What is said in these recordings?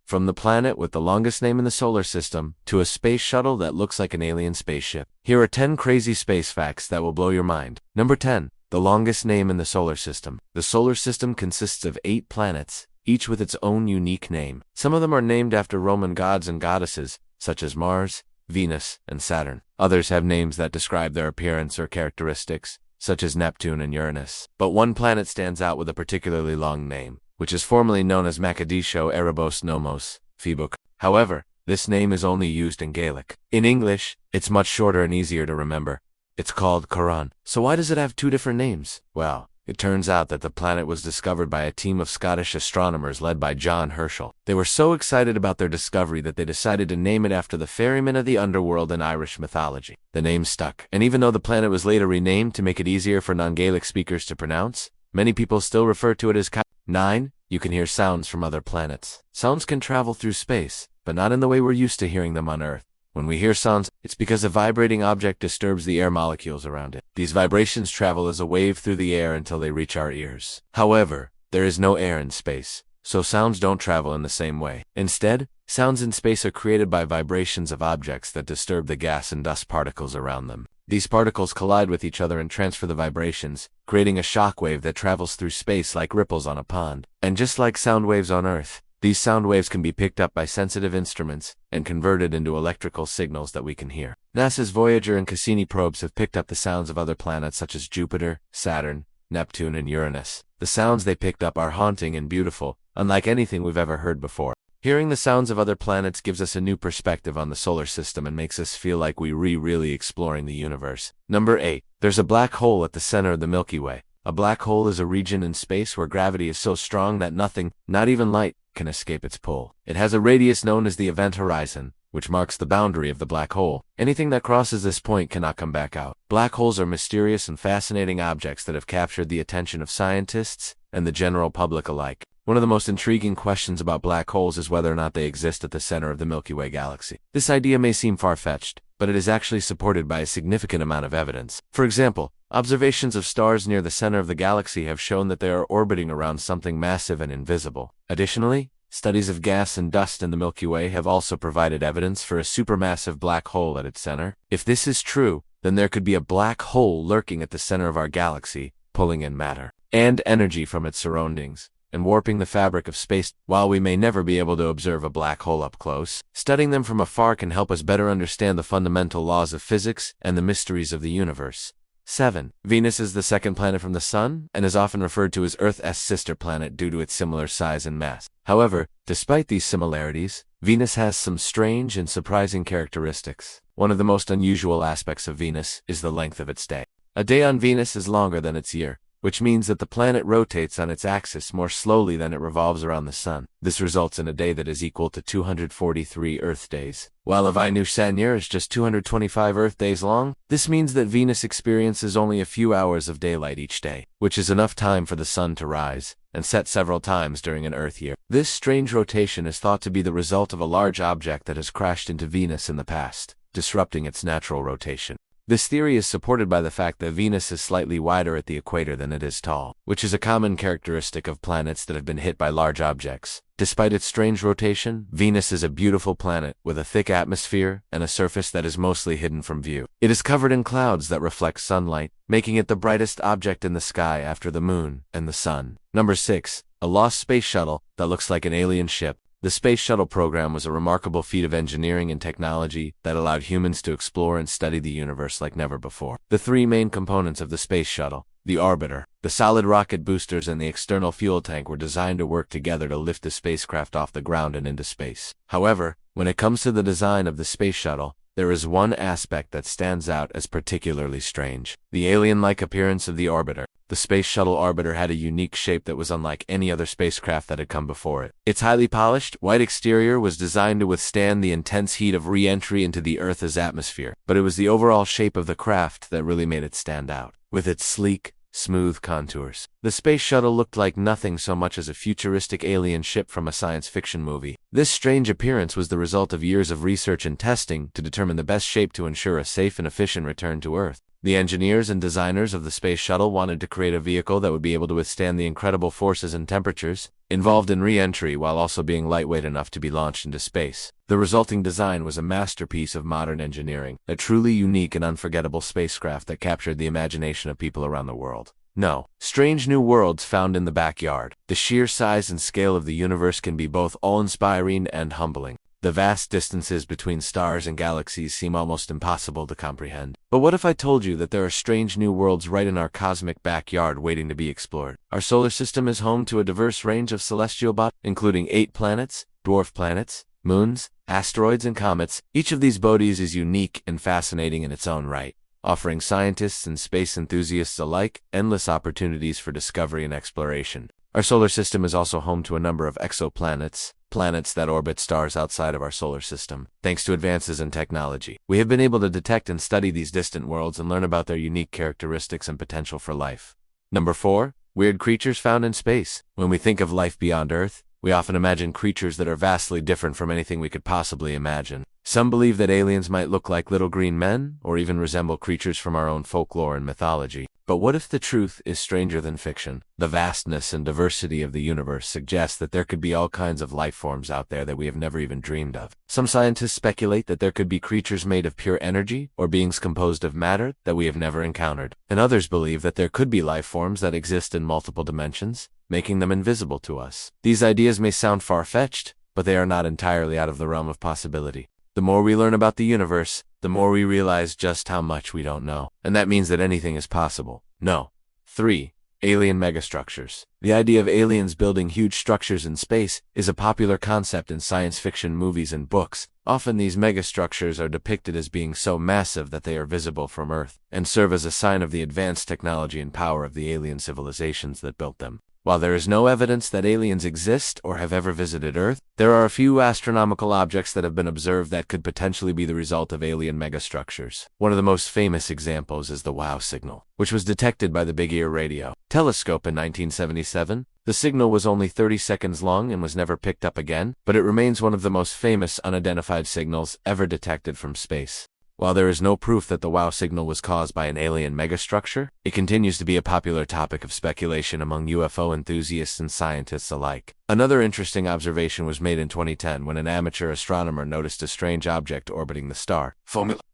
from the planet with the longest name in the solar system to a space shuttle that looks like an alien spaceship. Here are 10 crazy space facts that will blow your mind. Number 10. The longest name in the solar system. The solar system consists of 8 planets, each with its own unique name. Some of them are named after Roman gods and goddesses, such as Mars, Venus, and Saturn. Others have names that describe their appearance or characteristics, such as Neptune and Uranus. But one planet stands out with a particularly long name, which is formerly known as Makadisho Erebos Nomos, Fibuk. However, this name is only used in Gaelic. In English, it's much shorter and easier to remember. It's called Charon. So why does it have 2 different names? Well, it turns out that the planet was discovered by a team of Scottish astronomers led by John Herschel. They were so excited about their discovery that they decided to name it after the ferryman of the underworld in Irish mythology. The name stuck, and even though the planet was later renamed to make it easier for non-Gaelic speakers to pronounce, many people still refer to it as 9. You can hear sounds from other planets. Sounds can travel through space, but not in the way we're used to hearing them on Earth. When we hear sounds, it's because a vibrating object disturbs the air molecules around it. These vibrations travel as a wave through the air until they reach our ears. However, there is no air in space, so sounds don't travel in the same way. Instead, sounds in space are created by vibrations of objects that disturb the gas and dust particles around them. These particles collide with each other and transfer the vibrations, creating a shock wave that travels through space like ripples on a pond. And just like sound waves on Earth, these sound waves can be picked up by sensitive instruments and converted into electrical signals that we can hear. NASA's Voyager and Cassini probes have picked up the sounds of other planets such as Jupiter, Saturn, Neptune, and Uranus. The sounds they picked up are haunting and beautiful, unlike anything we've ever heard before. Hearing the sounds of other planets gives us a new perspective on the solar system and makes us feel like we're really exploring the universe. Number 8. There's a black hole at the center of the Milky Way. A black hole is a region in space where gravity is so strong that nothing, not even light, can escape its pull. It has a radius known as the event horizon, which marks the boundary of the black hole. Anything that crosses this point cannot come back out. Black holes are mysterious and fascinating objects that have captured the attention of scientists and the general public alike. One of the most intriguing questions about black holes is whether or not they exist at the center of the Milky Way galaxy. This idea may seem far-fetched, but it is actually supported by a significant amount of evidence. For example, observations of stars near the center of the galaxy have shown that they are orbiting around something massive and invisible. Additionally, studies of gas and dust in the Milky Way have also provided evidence for a supermassive black hole at its center. If this is true, then there could be a black hole lurking at the center of our galaxy, pulling in matter and energy from its surroundings and warping the fabric of space. While we may never be able to observe a black hole up close, studying them from afar can help us better understand the fundamental laws of physics and the mysteries of the universe. 7. Venus is the second planet from the Sun and is often referred to as Earth's sister planet due to its similar size and mass. However, despite these similarities, Venus has some strange and surprising characteristics. One of the most unusual aspects of Venus is the length of its day. A day on Venus is longer than its year, which means that the planet rotates on its axis more slowly than it revolves around the Sun. This results in a day that is equal to 243 Earth days. While a Venus year is just 225 Earth days long, this means that Venus experiences only a few hours of daylight each day, which is enough time for the Sun to rise and set several times during an Earth year. This strange rotation is thought to be the result of a large object that has crashed into Venus in the past, disrupting its natural rotation. This theory is supported by the fact that Venus is slightly wider at the equator than it is tall, which is a common characteristic of planets that have been hit by large objects. Despite its strange rotation, Venus is a beautiful planet with a thick atmosphere and a surface that is mostly hidden from view. It is covered in clouds that reflect sunlight, making it the brightest object in the sky after the moon and the sun. Number 6. A lost space shuttle that looks like an alien ship. The Space Shuttle program was a remarkable feat of engineering and technology that allowed humans to explore and study the universe like never before. The 3 main components of the Space Shuttle, the orbiter, the solid rocket boosters, and the external fuel tank were designed to work together to lift the spacecraft off the ground and into space. However, when it comes to the design of the Space Shuttle, there is one aspect that stands out as particularly strange: the alien-like appearance of the orbiter. The Space Shuttle orbiter had a unique shape that was unlike any other spacecraft that had come before it. Its highly polished, white exterior was designed to withstand the intense heat of re-entry into the Earth's atmosphere, but it was the overall shape of the craft that really made it stand out. With its sleek, smooth contours, the Space Shuttle looked like nothing so much as a futuristic alien ship from a science fiction movie. This strange appearance was the result of years of research and testing to determine the best shape to ensure a safe and efficient return to Earth. The engineers and designers of the space shuttle wanted to create a vehicle that would be able to withstand the incredible forces and temperatures involved in re-entry while also being lightweight enough to be launched into space. The resulting design was a masterpiece of modern engineering, a truly unique and unforgettable spacecraft that captured the imagination of people around the world. No. Strange new worlds found in the backyard. The sheer size and scale of the universe can be both awe-inspiring and humbling. The vast distances between stars and galaxies seem almost impossible to comprehend. But what if I told you that there are strange new worlds right in our cosmic backyard waiting to be explored? Our solar system is home to a diverse range of celestial bodies, including 8 planets, dwarf planets, moons, asteroids, and comets. Each of these bodies is unique and fascinating in its own right, offering scientists and space enthusiasts alike endless opportunities for discovery and exploration. Our solar system is also home to a number of exoplanets, planets that orbit stars outside of our solar system. Thanks to advances in technology, we have been able to detect and study these distant worlds and learn about their unique characteristics and potential for life. Number 4. Weird creatures found in space. When we think of life beyond Earth, we often imagine creatures that are vastly different from anything we could possibly imagine. Some believe that aliens might look like little green men, or even resemble creatures from our own folklore and mythology. But what if the truth is stranger than fiction? The vastness and diversity of the universe suggests that there could be all kinds of life forms out there that we have never even dreamed of. Some scientists speculate that there could be creatures made of pure energy, or beings composed of matter that we have never encountered. And others believe that there could be life forms that exist in multiple dimensions, making them invisible to us. These ideas may sound far-fetched, but they are not entirely out of the realm of possibility. The more we learn about the universe, the more we realize just how much we don't know. And that means that anything is possible. No. 3. Alien megastructures. The idea of aliens building huge structures in space is a popular concept in science fiction movies and books. Often these megastructures are depicted as being so massive that they are visible from Earth, and serve as a sign of the advanced technology and power of the alien civilizations that built them. While there is no evidence that aliens exist or have ever visited Earth, there are a few astronomical objects that have been observed that could potentially be the result of alien megastructures. One of the most famous examples is the WOW signal, which was detected by the Big Ear Radio telescope in 1977. The signal was only 30 seconds long and was never picked up again, but it remains one of the most famous unidentified signals ever detected from space. While there is no proof that the WOW signal was caused by an alien megastructure, it continues to be a popular topic of speculation among UFO enthusiasts and scientists alike. Another interesting observation was made in 2010 when an amateur astronomer noticed a strange object orbiting the star.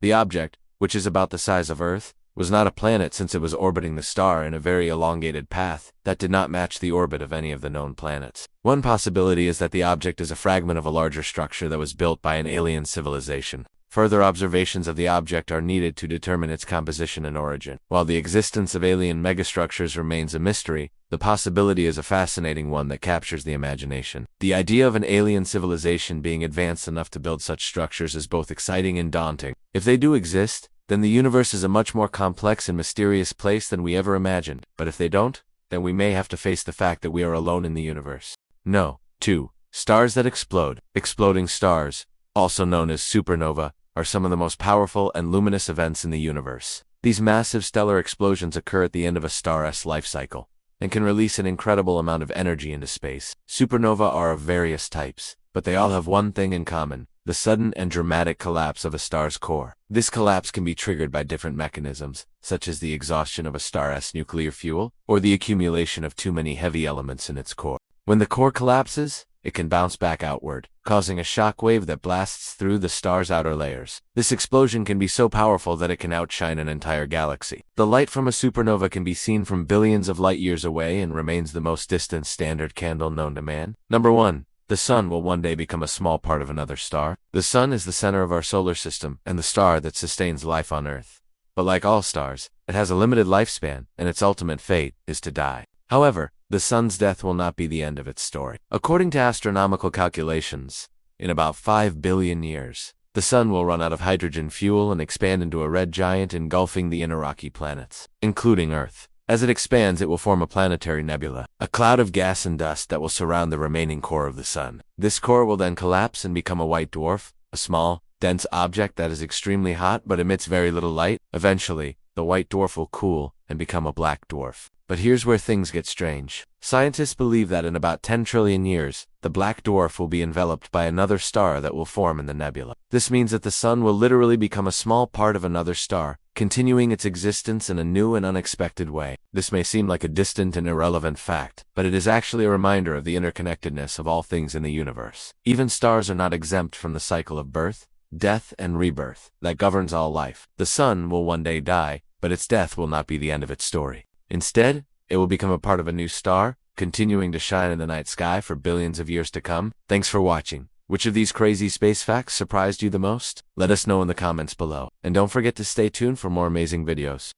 The object, which is about the size of Earth, was not a planet since it was orbiting the star in a very elongated path that did not match the orbit of any of the known planets. One possibility is that the object is a fragment of a larger structure that was built by an alien civilization. Further observations of the object are needed to determine its composition and origin. While the existence of alien megastructures remains a mystery, the possibility is a fascinating one that captures the imagination. The idea of an alien civilization being advanced enough to build such structures is both exciting and daunting. If they do exist, then the universe is a much more complex and mysterious place than we ever imagined. But if they don't, then we may have to face the fact that we are alone in the universe. No. 2. Stars that explode. Exploding stars, also known as supernova, are some of the most powerful and luminous events in the universe. These massive stellar explosions occur at the end of a star's life cycle and can release an incredible amount of energy into space. Supernova are of various types, but they all have one thing in common: the sudden and dramatic collapse of a star's core. This collapse can be triggered by different mechanisms, such as the exhaustion of a star's nuclear fuel or the accumulation of too many heavy elements in its core. When the core collapses, it can bounce back outward, causing a shock wave that blasts through the star's outer layers. This explosion can be so powerful that it can outshine an entire galaxy. The light from a supernova can be seen from billions of light years away and remains the most distant standard candle known to man. Number 1. The sun will one day become a small part of another star. The sun is the center of our solar system and the star that sustains life on Earth. But like all stars, it has a limited lifespan, and its ultimate fate is to die. However, the sun's death will not be the end of its story. According to astronomical calculations, in about 5 billion years, the sun will run out of hydrogen fuel and expand into a red giant engulfing the inner rocky planets, including Earth. As it expands, it will form a planetary nebula, a cloud of gas and dust that will surround the remaining core of the sun. This core will then collapse and become a white dwarf, a small, dense object that is extremely hot but emits very little light. Eventually, the white dwarf will cool and become a black dwarf. But here's where things get strange. Scientists believe that in about 10 trillion years, the black dwarf will be enveloped by another star that will form in the nebula. This means that the sun will literally become a small part of another star, continuing its existence in a new and unexpected way. This may seem like a distant and irrelevant fact, but it is actually a reminder of the interconnectedness of all things in the universe. Even stars are not exempt from the cycle of birth, death, and rebirth that governs all life. The sun will one day die, but its death will not be the end of its story. Instead, it will become a part of a new star, continuing to shine in the night sky for billions of years to come. Thanks for watching. Which of these crazy space facts surprised you the most? Let us know in the comments below. And don't forget to stay tuned for more amazing videos.